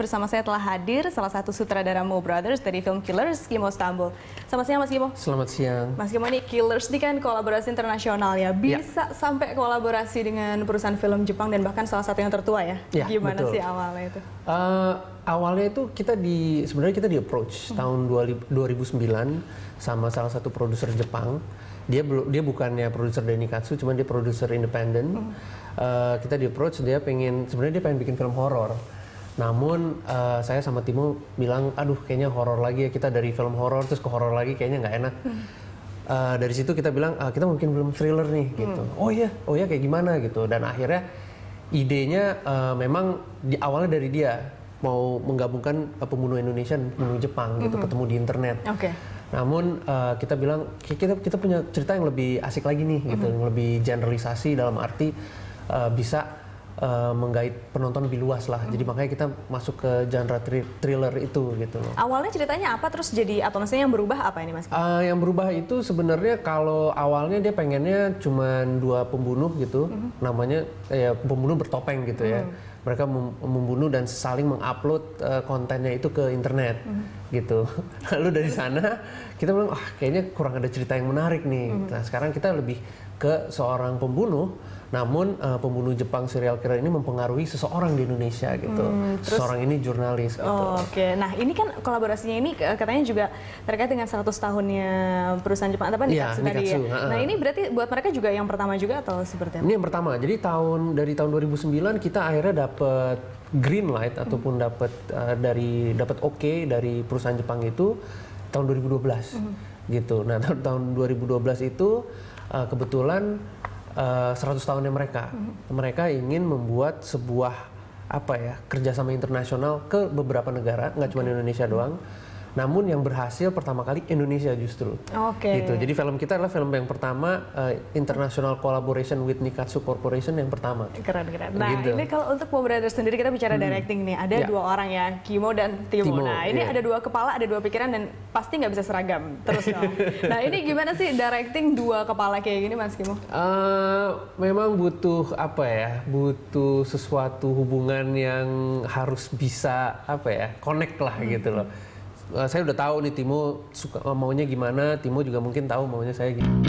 Bersama saya telah hadir salah satu sutradara Mo Brothers dari film Killers, Kimo Stambul. Selamat siang Mas Kimo. Selamat siang. Mas Kimo, ini Killers ini kan kolaborasi internasional ya. Bisa sampai kolaborasi dengan perusahaan film Jepang dan bahkan salah satu yang tertua ya. Gimana betul. sih awalnya itu? Awalnya itu sebenarnya kita di approach tahun 2009 sama salah satu produser Jepang. Dia bukannya produser dari Nikatsu, cuman dia produser independen. Kita di approach, sebenarnya dia pengen bikin film horor. Namun saya sama Timo bilang, aduh kayaknya horor lagi ya, kita dari film horor terus ke horor lagi kayaknya nggak enak. Dari situ kita bilang, kita mungkin film thriller nih gitu. Oh iya kayak gimana gitu. Dan akhirnya idenya memang awalnya dari dia mau menggabungkan pembunuh Indonesia dan pembunuh Jepang gitu, ketemu di internet. Namun kita bilang kita punya cerita yang lebih asik lagi nih gitu, yang lebih generalisasi dalam arti bisa menggait penonton lebih luas lah. Jadi makanya kita masuk ke genre thriller itu gitu loh. Awalnya ceritanya apa, terus jadi apa? Maksudnya yang berubah apa ini Mas? Yang berubah itu sebenarnya kalau awalnya dia pengennya cuman dua pembunuh gitu, namanya pembunuh bertopeng gitu ya. Mereka membunuh dan saling mengupload kontennya itu ke internet gitu. Lalu dari sana kita bilang, kayaknya kurang ada cerita yang menarik nih. Nah sekarang kita lebih ke seorang pembunuh, namun pembunuh Jepang serial killer ini mempengaruhi seseorang di Indonesia gitu. Seseorang ini jurnalis gitu. Nah ini kan kolaborasinya ini katanya juga terkait dengan 100 tahunnya perusahaan Jepang, apa Nikatsu tadi ya. Nah ini berarti buat mereka juga yang pertama juga atau seperti apa? Ini yang pertama. Jadi dari tahun 2009 kita akhirnya dapat green light ataupun dapat oke dari perusahaan Jepang itu tahun 2012 gitu. Nah tahun 2012 itu kebetulan 100 tahunnya mereka ingin membuat sebuah kerjasama internasional ke beberapa negara, nggak cuma Indonesia doang. Namun yang berhasil pertama kali Indonesia justru. Gitu. Jadi film kita adalah film yang pertama international collaboration with Nikatsu Corporation yang pertama. Keren. Nah ini kalau untuk Mo Brothers sendiri kita bicara directing nih, ada dua orang ya, Kimo dan Timo. Nah ini ada dua kepala, ada dua pikiran dan pasti nggak bisa seragam terus dong. Nah ini gimana sih directing dua kepala kayak gini Mas Kimo? Memang butuh butuh sesuatu hubungan yang harus bisa connect lah gitu loh. Saya udah tahu nih Timo maunya gimana, Timo juga mungkin tahu maunya saya gimana.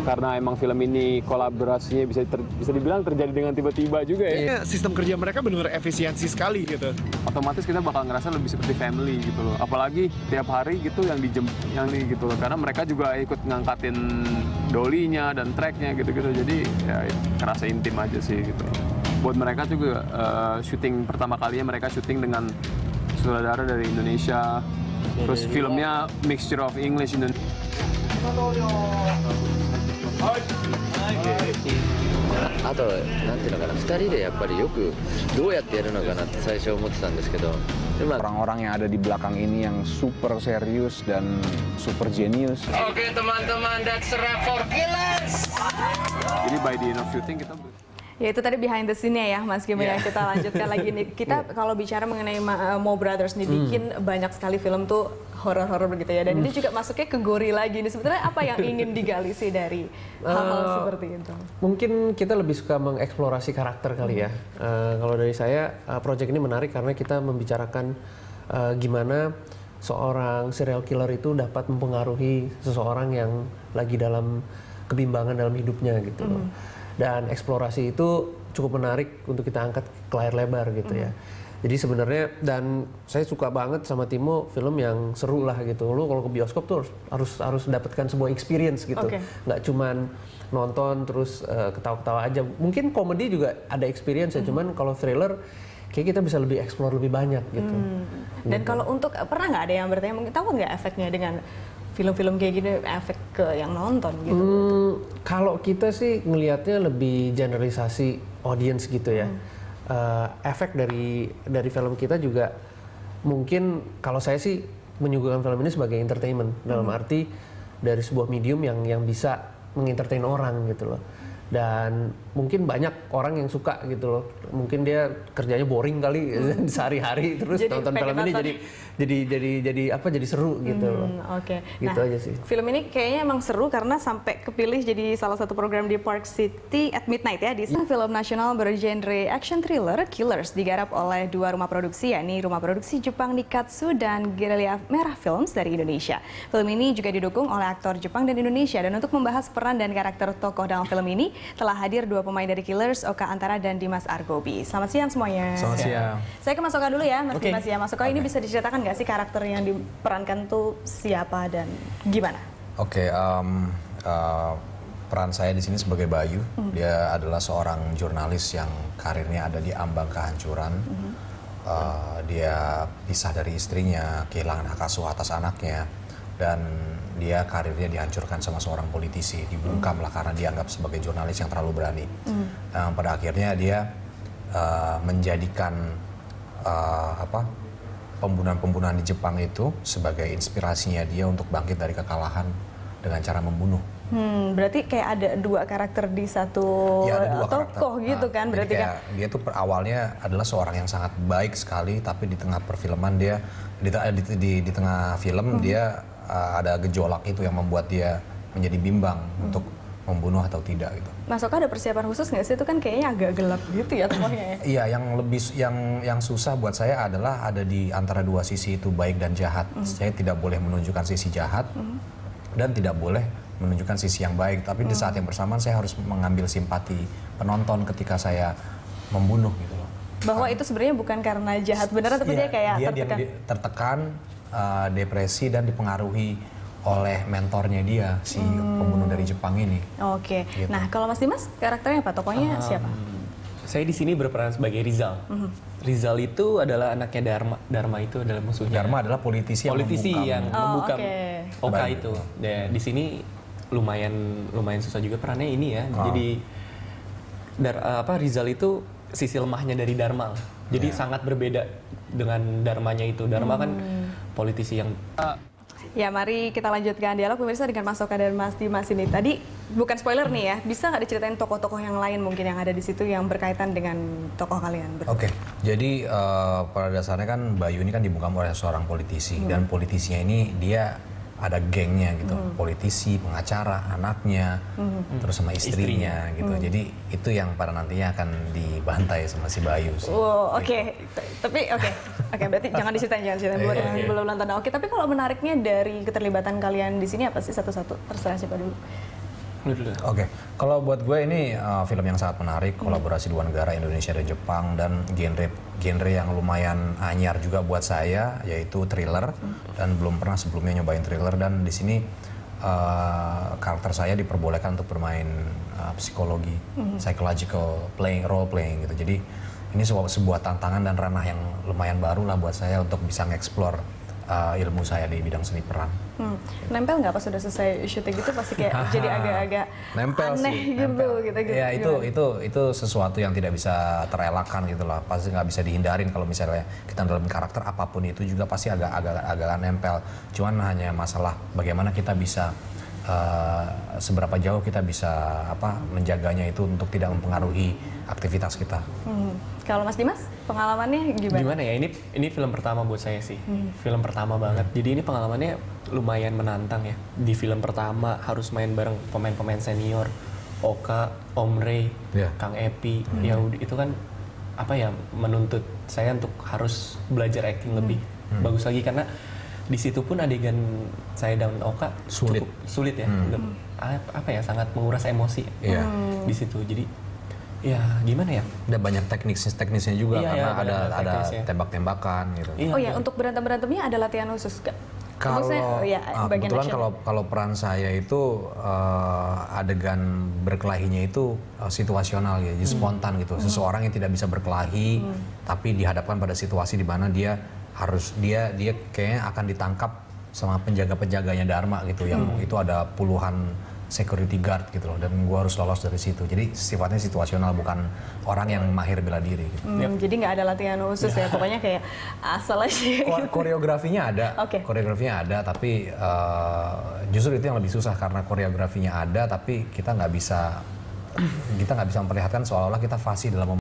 Karena emang film ini kolaborasinya bisa dibilang terjadi dengan tiba-tiba juga ya. Sistem kerja mereka benar-benar efisiensi sekali gitu. Otomatis kita bakal ngerasa lebih seperti family gitu loh. Apalagi tiap hari gitu yang gitu loh. Karena mereka juga ikut ngangkatin dolinya dan tracknya gitu-gitu. Jadi ya kerasa intim aja sih gitu. Buat mereka juga syuting pertama kalinya mereka syuting dengan sutradara dari Indonesia. Terus filmnya mixture of English and あとなんていうのかな、2人でやっぱりよくどうやってやるのかなって最初思ってたんですけど、 orang-orang yang ada di belakang ini yang super serius dan super jenius. Oke teman-teman, that's a wrap for Killers. Jadi by the end of shooting kita ya itu tadi behind the scene-nya ya Mas Kimo ya. Kita lanjutkan lagi nih. Kita kalau bicara mengenai Mo Brothers nih bikin banyak sekali film tuh horor-horor begitu ya. Dan ini juga masuknya ke gori lagi nih. Sebenarnya apa yang ingin digali sih dari hal-hal seperti itu? Mungkin kita lebih suka mengeksplorasi karakter kali ya. Kalau dari saya, project ini menarik karena kita membicarakan gimana seorang serial killer itu dapat mempengaruhi seseorang yang lagi dalam kebimbangan dalam hidupnya gitu loh. Dan eksplorasi itu cukup menarik untuk kita angkat ke layar lebar gitu ya. Jadi sebenarnya, dan saya suka banget sama Timo film yang seru lah gitu. Lu kalau ke bioskop tuh harus dapatkan sebuah experience gitu. Nggak cuman nonton terus ketawa-ketawa aja. Mungkin komedi juga ada experience ya, cuman kalau thriller kayak kita bisa lebih explore lebih banyak gitu. Dan kalau untuk, pernah nggak ada yang bertanya, mungkin tahu nggak efeknya dengan film-film kayak gini efek ke yang nonton gitu? Kalau kita sih ngelihatnya lebih generalisasi audience gitu ya. Efek dari film kita juga mungkin kalau saya sih menyuguhkan film ini sebagai entertainment dalam arti dari sebuah medium yang bisa mengentertain orang gitu loh. Dan mungkin banyak orang yang suka gitu loh. Mungkin dia kerjanya boring kali sehari-hari terus Jadi nonton film ini jadi seru gitu loh. Oke. Gitu Nah, aja sih. film ini kayaknya emang seru karena sampai kepilih jadi salah satu program di Park City at Midnight ya. Di film nasional bergenre action thriller Killers digarap oleh 2 rumah produksi, yakni rumah produksi Jepang Nikatsu dan Guerrilla Merah Films dari Indonesia. Film ini juga didukung oleh aktor Jepang dan Indonesia, dan untuk membahas peran dan karakter tokoh dalam film ini telah hadir 2 pemain dari Killers, Oka Antara dan Dimas Argobi. Selamat siang semuanya. Selamat siang. Saya ke Mas Oka dulu ya, Mas Dimas ya. Mas Oka, ini bisa diceritakan nggak sih karakter yang diperankan tuh siapa dan gimana? Oke, peran saya di sini sebagai Bayu. Dia adalah seorang jurnalis yang karirnya ada di ambang kehancuran. Dia pisah dari istrinya, kehilangan hak asuh atas anaknya, dan dia karirnya dihancurkan sama seorang politisi, dibungkam lah karena dianggap sebagai jurnalis yang terlalu berani. Pada akhirnya dia menjadikan pembunuhan-pembunuhan di Jepang itu sebagai inspirasinya dia untuk bangkit dari kekalahan dengan cara membunuh. Berarti kayak ada 2 karakter di satu Ya, ada 2 tokoh karakter. gitu kan? Jadi Berarti kan? dia tuh awalnya adalah seorang yang sangat baik sekali, tapi di tengah perfilman dia di tengah film dia ada gejolak itu yang membuat dia menjadi bimbang untuk membunuh atau tidak gitu. Mas Oka ada persiapan khusus nggak sih? Itu kan kayaknya agak gelap gitu ya tokohnya ya? Iya, yang susah buat saya adalah ada di antara 2 sisi itu, baik dan jahat. Saya tidak boleh menunjukkan sisi jahat dan tidak boleh menunjukkan sisi yang baik. Tapi di saat yang bersamaan saya harus mengambil simpati penonton ketika saya membunuh gitu loh. Bahwa itu sebenarnya bukan karena jahat beneran, tapi dia kayak tertekan, depresi dan dipengaruhi oleh mentornya dia, si pembunuh dari Jepang ini. Oke. Gitu. Nah, kalau Mas Dimas, karakternya apa? Tokohnya siapa? Saya di sini berperan sebagai Rizal. Rizal itu adalah anaknya Dharma. Dharma itu adalah musuhnya. Dharma adalah politisi yang membungkam Oka Baik. itu. Ya, di sini lumayan susah juga perannya ini ya. Jadi Rizal itu sisi lemahnya dari Dharma. Jadi sangat berbeda dengan Dharmanya itu. Dharma kan politisi yang Ya, mari kita lanjutkan dialog pemirsa dengan Mas Oka dan Mas Dimas ini. Tadi bukan spoiler nih ya, bisa nggak diceritain tokoh-tokoh yang lain mungkin yang ada di situ yang berkaitan dengan tokoh kalian? Oke, jadi pada dasarnya kan Bayu ini kan dibungkam oleh seorang politisi, dan politisinya ini dia ada gengnya gitu, politisi, pengacara, anaknya, terus sama istrinya gitu. Jadi itu yang pada nantinya akan dibantai sama si Bayu sih. Wow, oke. Tapi oke, berarti jangan diceritain buat yang belum nonton. Oke, tapi kalau menariknya dari keterlibatan kalian di sini apa sih? Satu-satu, terserah siapa dulu. Oke, kalau buat gue ini film yang sangat menarik, kolaborasi 2 negara, Indonesia dan Jepang, dan genre yang lumayan anyar juga buat saya, yaitu thriller, dan belum pernah sebelumnya nyobain thriller. Dan di sini karakter saya diperbolehkan untuk bermain psikologi, psychological role playing gitu. Jadi ini sebuah tantangan dan ranah yang lumayan baru lah buat saya untuk bisa nge-explore ilmu saya di bidang seni peran. Nempel nggak pas sudah selesai syuting gitu pasti kayak jadi agak-agak aneh gitu. Ya itu sesuatu yang tidak bisa terelakkan gitu lah. Pasti nggak bisa dihindarin kalau misalnya kita dalam karakter apapun itu juga pasti agak nempel. Cuman hanya masalah bagaimana kita bisa seberapa jauh kita bisa menjaganya itu untuk tidak mempengaruhi aktivitas kita. Kalau Mas Dimas, pengalamannya gimana? Gimana ya, ini film pertama buat saya sih. Film pertama banget. Jadi ini pengalamannya lumayan menantang ya. Di film pertama harus main bareng pemain-pemain senior, Oka, Om Ray, Kang Epi. Ya itu kan menuntut saya untuk harus belajar acting lebih bagus lagi, karena di situ pun adegan saya dan Oka cukup sulit ya. Sangat menguras emosi di situ. Jadi ya gimana ya? Ada banyak teknisnya juga, karena ada tembak-tembakan gitu. Oh ya, untuk berantem-berantemnya ada latihan khusus gak? Kalau kebetulan kalau peran saya itu adegan berkelahinya itu situasional ya, jadi spontan gitu. Seseorang yang tidak bisa berkelahi, tapi dihadapkan pada situasi di mana dia kayaknya akan ditangkap sama penjaga-penjaganya Dharma gitu, yang itu ada puluhan security guard gitu loh, dan gue harus lolos dari situ. Jadi sifatnya situasional, bukan orang yang mahir bela diri gitu. Jadi nggak ada latihan khusus ya, pokoknya kayak asal aja. Koreografinya ada, koreografinya ada, tapi justru itu yang lebih susah karena koreografinya ada, tapi kita nggak bisa memperlihatkan seolah-olah kita fasih dalam